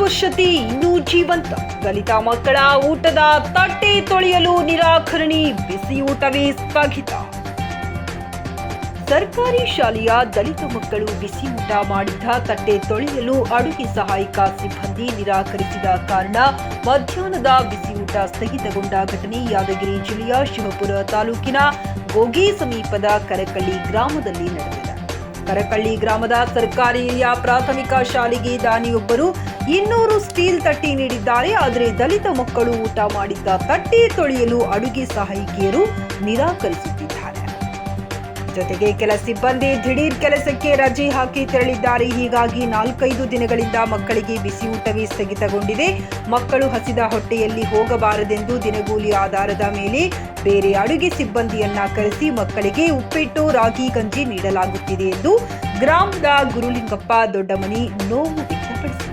ಆಕ್ರೋಶತೆ ಇನ್ನೂ ಜೀವಂತ. ದಲಿತ ಮಕ್ಕಳ ಊಟದ ತಟ್ಟೆ ತೊಳೆಯಲು ನಿರಾಕರಣೆ, ಬಿಸಿ ಊಟವೇ ಸ್ಥಗಿತ. ಸರ್ಕಾರಿ ಶಾಲೆಯ ದಲಿತ ಮಕ್ಕಳು ಬಿಸಿ ಊಟ ಮಾಡಿದ್ದ ತಟ್ಟೆ ತೊಳೆಯಲು ಅಡುಗೆ ಸಹಾಯಕ ಸಿಬ್ಬಂದಿ ನಿರಾಕರಿಸಿದ ಕಾರಣ ಮಧ್ಯಾಹ್ನದ ಬಿಸಿ ಊಟ ಸ್ಥಗಿತಗೊಂಡ ಘಟನೆ ಯಾದಗಿರಿ ಜಿಲ್ಲೆಯ ಶಿವಪುರ ತಾಲೂಕಿನ ಗೋಗಿ ಸಮೀಪದ ಕರಕಳ್ಳಿ ಗ್ರಾಮದಲ್ಲಿ ನಡೆದಿದೆ. ಕರಕಳ್ಳಿ ಗ್ರಾಮದ ಸರ್ಕಾರಿ ಹಿರಿಯ ಪ್ರಾಥಮಿಕ ಶಾಲೆಗೆ ದಾನಿಯೊಬ್ಬರು 200 ಸ್ಟೀಲ್ ತಟ್ಟೆ ನೀಡಿದ್ದಾರೆ. ಆದರೆ ದಲಿತ ಮಕ್ಕಳು ಊಟ ಮಾಡಿದ್ದ ತಟ್ಟೆ ತೊಳೆಯಲು ಅಡುಗೆ ಸಹಾಯಕಿಯರು ನಿರಾಕರಿಸುತ್ತಿದ್ದಾರೆ. ಜೊತೆಗೆ ಕೆಲ ಸಿಬ್ಬಂದಿ ದಿಢೀರ್ ಕೆಲಸಕ್ಕೆ ರಜೆ ಹಾಕಿ ತೆರಳಿದ್ದಾರೆ. ಹೀಗಾಗಿ 4-5 ದಿನಗಳಿಂದ ಮಕ್ಕಳಿಗೆ ಬಿಸಿ ಊಟವೇ ಸ್ಥಗಿತಗೊಂಡಿದೆ. ಮಕ್ಕಳು ಹಸಿದ ಹೊಟ್ಟೆಯಲ್ಲಿ ಹೋಗಬಾರದೆಂದು ದಿನಗೂಲಿ ಆಧಾರದ ಮೇಲೆ ಬೇರೆ ಅಡುಗೆ ಸಿಬ್ಬಂದಿಯನ್ನ ಕರೆಸಿ ಮಕ್ಕಳಿಗೆ ಉಪ್ಪಿಟ್ಟು, ರಾಗಿ ಗಂಜಿ ನೀಡಲಾಗುತ್ತಿದೆ ಎಂದು ಗ್ರಾಮದ ಗುರುಲಿಂಗಪ್ಪ ದೊಡ್ಡಮನಿ ನೋವು ವ್ಯಕ್ತಪಡಿಸಿದ್ದಾರೆ.